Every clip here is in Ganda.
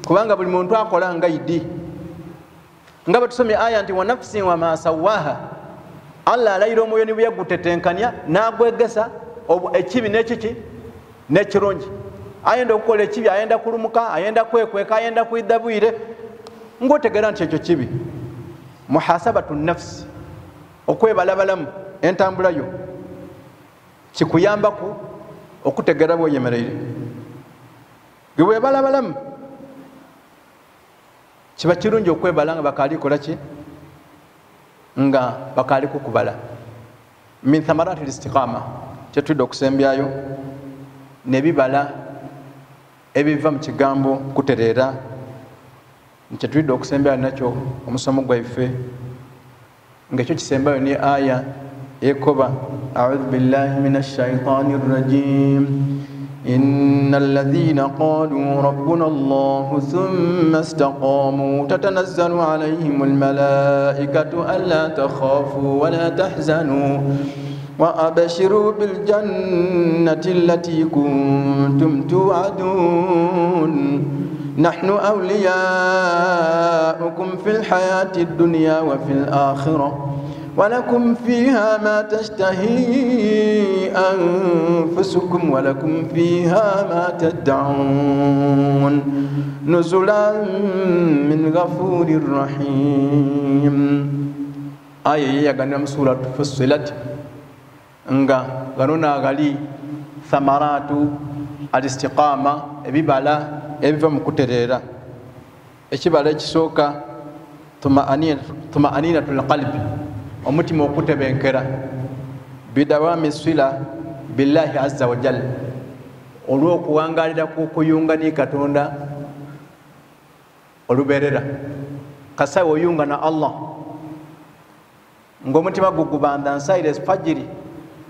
kubanga buli muntu akola nga idi nga batusomye aya nti wa nafsin wa ma sawaha Allah alayira omwoyo ni byagutetenkanya nagwegesa ekibi n'ekiki n'ekirungi ayenda okukola ekibi ayenda kulumuka ayenda kwekweka ayenda kuidabwire ngotegera nti ekyo kibi muhasabatu nafsi okwebalabalamu entambula yo kikuyambaku okutegera bwoyemereire gwe balabalamu kiba kirungi okwebala nga bakali kola ki nga bakali kukubala min thamarati al-istiqama kyetudde okusembyayo nebibala ebiva mu kigambo kutereera kyetudde okusembyayo nakyo omusomo gwaife ngekyo kisembayo ni aya ekoba a'udhu billahi minash shaitanir rajim إن الذين قالوا ربنا الله ثم استقاموا تتنزل عليهم الملائكة ألا تخافوا ولا تحزنوا وأبشروا بالجنة التي كنتم توعدون نحن أولياؤكم في الحياة الدنيا وفي الآخرة ولكم فيها ما تشتهي أنفسكم ولكم فيها ما تدعون نزلا من غفور رحيم آية يغنم سورة فصلت nga ganona gali thamaratu al-istiqama ebibala ebiva mu kuterera ekibala ekisooka tumaaninatul qalbi omutima okutebenkera bidawami swila billahi azza wa jalla olw'okuwangalira kukuyunga ni Katonda oluberera kasawe oyunga na Allah ng'omutima gugubanda nsaire fajiri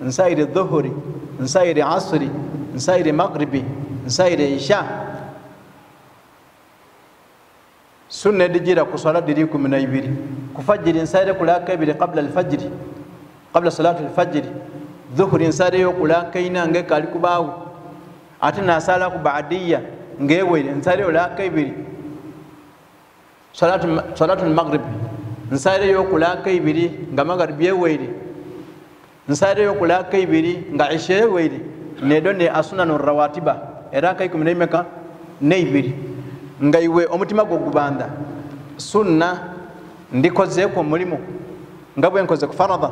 nsaire dhuhuri nsaire asri nsaire maghribi nsaire isha sunna dijira ku swala diri 12 kufajiri nsaire kulaka ibiri qabla al-fajr qabla salatu al-fajr dhuhuri nsaire yo kulaka ina nge kali kubawo ate na sala ku ba'diyya ngewe nsaire kulaka ibiri salatu al-maghrib nsaire yo kulaka ibiri nga maghribi yewe nsaire yo kulaka ibiri nga isha yewe nedo ne asunanu rawatiba era kai 12 ne ibiri nga iwe omutima gwo gubanda sunna ndikoze ko mulimo nga bwe nkoze ku faradha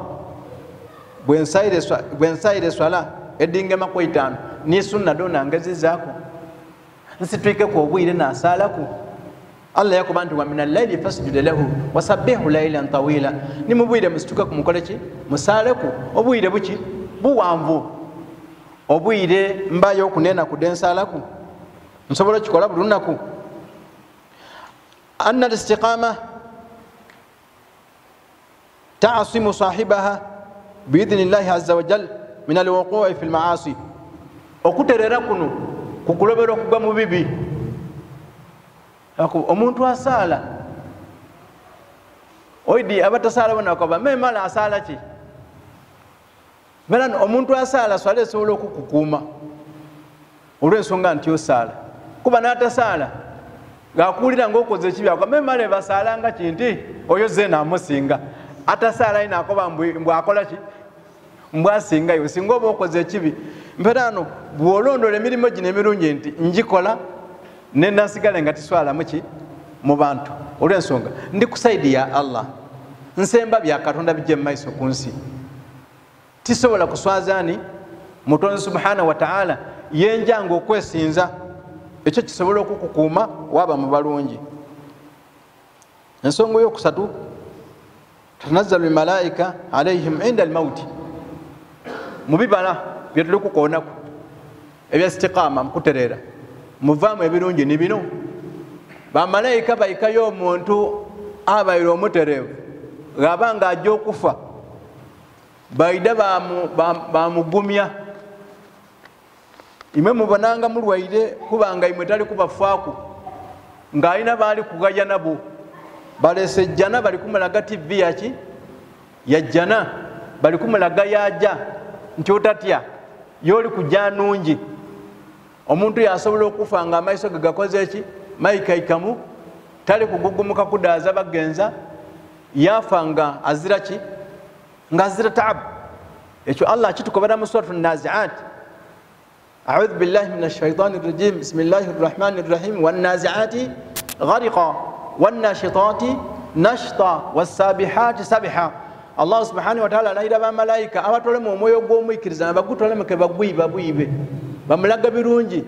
bwe nsaire swala edinge mako 5 ni sunna dona ngazi zako nsitwike ko obwire na salaku Allah yakubantu wa minal layli fasjud lahu wasabbihu laylan tawila ni mubwire musituka kumukoleki musaleku obwire buki buwanvu obwire mbayo kunena kudensalaku nsobola kikola bulunaku أن الاستقامة تعصم صاحبها بإذن الله عز وجل من الوقوع في المعاصي okuterera kuno kukulobera okugwa mu bibi omuntu asala oidi abatasala bana kwa memala asala ki melan omuntu asala swale solo kukukuma olwensonga nti osala kuba natasala gakulira ngokoze ekibi akwa memale basalanga kinti oyo zena amusinga atasala ina akoba mbwa akola ki mbwa singa yo singo bokoze ekibi mperano bwolondole mirimo gine emirungi nti njikola nenda sigale nga tiswala muki mu bantu olwensonga ndi kusaidi ya Allah nsemba bya Katonda bijje maiso kunsi tisobola kuswazani mutonzi subhanahu wa ta'ala yenjango okwesinza ekyo kisobola okukukuma waba mu balungi ensonga yokusatu tanazzalu malaika alayhim inda al-maut mubibala byetuli kukonaku ebya istiqama mukuterera muvamu ebirungi ni bino ba malaika bayikayo omuntu abayiro omuterevu gabanga ajja okufa baida bamugumya imwe mubonanga mulwaire kubanga imwe tali kubafaku ngaina bali kugaya nabo balese jana bali kumulaga TV yaki ya jana bali kumulaga yaja nchotatya yoli kujja nungi omuntu yasobola okufa nga amaiso gakoze eki maikaikamu tali kugugumuka kudaaza bagenza yafanga azira ki nga azira taab ekyo Allah akitukobera mu suratu an-nazi'at a'udhu billahi minash shaitani rrajim bismillahir rahmanir rahim wan nazi'ati ghariqa wan nashitati nashta was sabihati sabha Allah subhanahu wa ta'ala alayira ba malaika abatole mu moyo gw'omwikiriza abagutole mu kebagwiba bwibe bamulaga birungi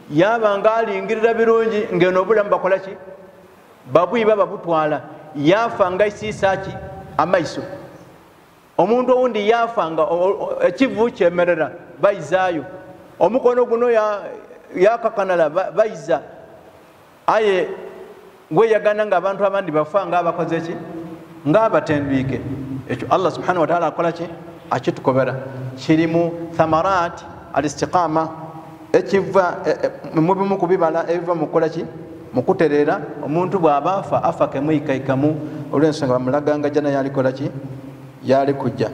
yabanga alingirira birungi ngeno bulamu bakola ki babwiba babutwala yafanga isisaki amaiso omuntu owundi yafanga ekivu kyemerera baizaayo omukono guno yakakanala baiza aye gwe yagana nga abantu abandi bafanga abakoze ki ng'abatendwike ekyo Allah subhanahu wa ta'ala akola ki akitukobera kirimu thamarat al-istiqama ekiva mu bimu kubibala ebiva mukola ki mukuterera omuntu bw'abafa afa kemwikaikamu olw'ensonga bamulaganga jana yalikola ki yali kujja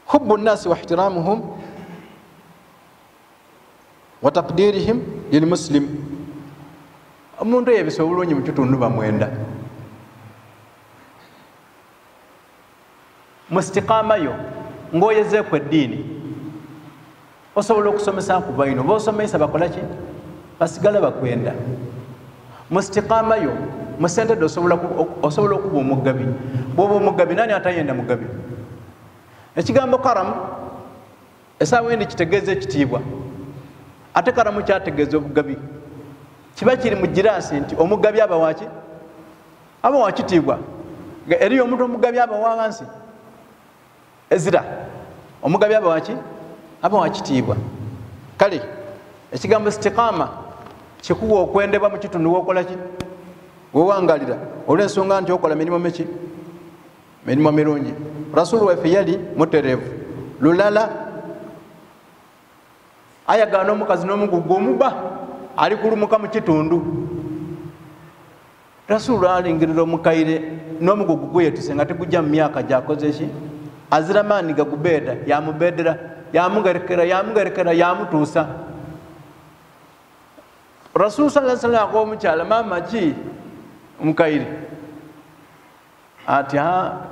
hubbu nnasi wa ihtiramuhum wa taqdirihim lilmuslim omuntu yebisa obulungi mu kitundu bamwenda mustiqama yo ng'oyezeeku eddiini osobola okusomesa ku baino b'osomesa bakola ki basigala bakwenda mustiqama yo musentedde osobola okuba omugabi bw'oba omugabi nani atayenda mugabi ekigambo karamu esaawa endi kitegeeza ekitiibwa ate karamu kyategeeza obugabi kiba kiri mu giraasi nti omugabi aba waki aba wakitiibwa eriyo omuntu omugabi aba wansi ezira omugabi aba waki aba wakitiibwa kale ekigambo istiqama kikuwa okwendebwa mu kitundu wokola ki wewangalira olw'ensonga nti okola mirimu miki mirimu mirungi rasulu waffe yali mutereevu lulala ayagana omukazi n'omugugu omuba ali kulumuka mu kitundu rasulu alingirira omukaire n'omugugu gweyetise nga tegujja mu myaka gyakoze ki azira maani gagubeeda yamubeedera yamugerekera yamutuusa Rasul sallallahu alaihi wasallam akomukyala mama ki omukaire ati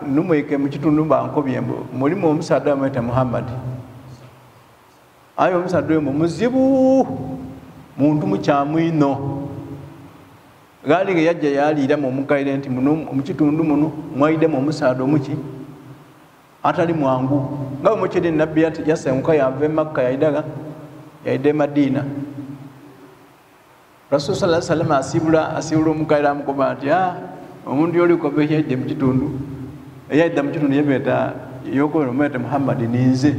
numweke mu kitundu bankobye mulimu omusadde amweta Muhammad ayo omusadde oyo muzibu muntu mukyamu ino gaali yajja yaliira mu omukaire nti mu kitundu muno mwaidemu omusadde omuki atali mwangu nga mukiri nabbi yasenguka yava e Makka yaide Madina Rasul sallallahu alaihi wasallam asibula omukaire amukoba nti omuntu yoli kobe yaide mu kitundu yaide mu kitundu yebeta yoko omwete Muhammad ninze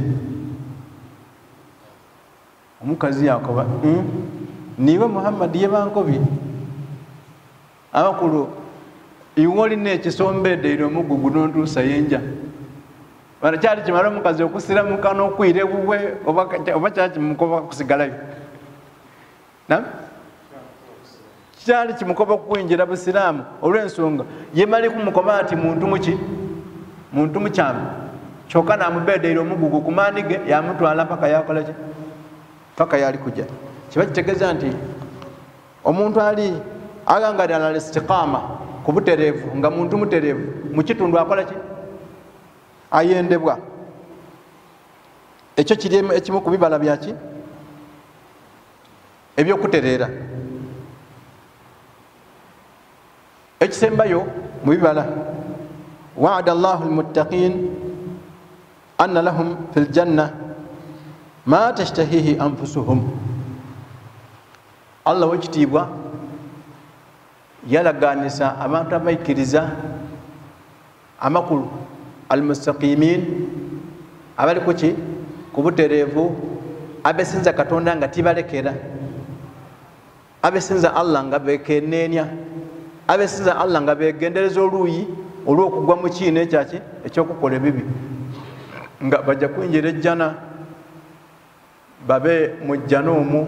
omukazi yakoba niwe Muhammad yebankobi abakulu iwoli n'ekisombedde iro omugugu n'ontuusa yenja bana kyali kimala omukazi okusira mukano okwire bubwe oba kyali kimukoba kusigalayo kyali kimukoba kukwingira busiraamu olw'ensonga yemali kumukoba nti muntu mukyamu kyokka n'amubeedeera omugugu ku maani ge yamutwala paka yakola ki paka yali kujja kiba kitegeeza nti omuntu ali agangali ala istiqama ku butereevu nga muntu mutereevu mu kitundu akola ki ayendebwa ekyo kiri ekimu ku bibala byaki ebyokutereera ekisembayo mu bibala wa'ada Allahu al-muttaqin anna lahum fil janna ma tashtahihi anfusuhum Allah wekitiibwa yalaganisa abantu abaikiriza amakulu al-mustaqimin abali kuki kubutereevu abesinza Katonda nga tibalekera abesinza Allah nga bekenenya abesinza Allah nga begendereza oluyi olw'okugwa mu kiina ekyaki ekyokukola ebibi nga bajja kwinjira ejjana babe mu jjana omwo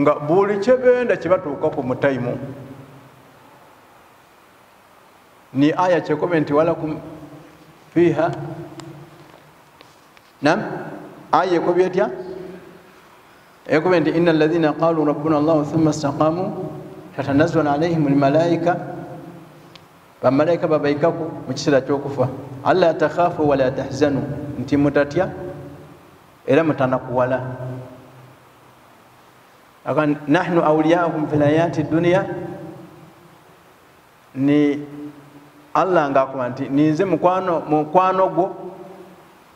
nga buli kyebenda kyebatuukako mu tayimu ni aya kyekobe nti walakum fiha nam aya ekobye etya يقول إن الذين قالوا ربنا الله ثم استقاموا تتنزل عليهم الملائكة فالملائكة بابيكاكو مجسرة توقفة ألا تخافوا ولا تحزنوا انتي متاتيا إلى متنقوا ولا نحن أولياءكم في الحياة الدنيا ni Allah ngakuma nti ninze mukwano gwo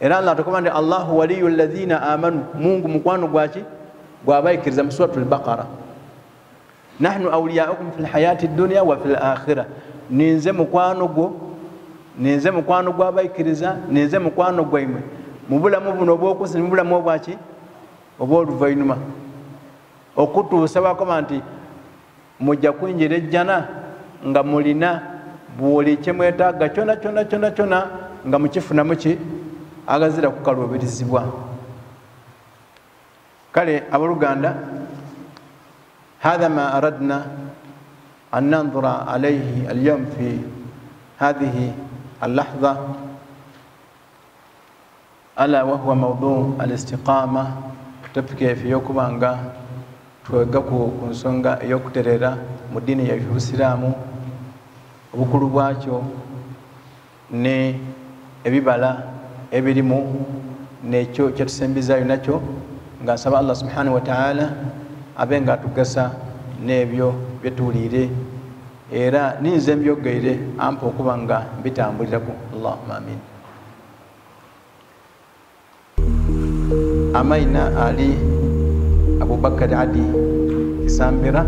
era Allah tukoma ndi Allahu waliyul ladhina amanu Mungu mukwano gwaki gwabaikiriza mu suratul Baqara nahnu awliyaukum fil hayati dunya wa fil akhirah ninze mukwano gwabaikiriza ninze mukwano gwaimwe mubulamu buno bwokusi mubulamu obwaki obwoluvainuma okutuusa bakoma nti mujja kwinjira ejjana nga mulina buli kyemwetaaga kyona nga mukifuna muki agazira kukaluubirizibwa kale abaluganda هذا ما أردنا أن ننظر عليه اليوم في هذه اللحظة ألا وهو موضوع الاستقامة تبكي في يوكم أنغا توقفوا كنسونغا يوكتريرا مدينة يفوسرامو obukulu bwakyo ne ebibala ebirimu nekyo kyetusembizaayo nakyo nga nsaba Allah subhanahu wa ta'ala abenga atugasa nebyo byetuwulire era ninze mbyogeire ampa okuba nga mbitambulirako. Allahumma amin. Amaina Ali Abubakar Adi Kisambira.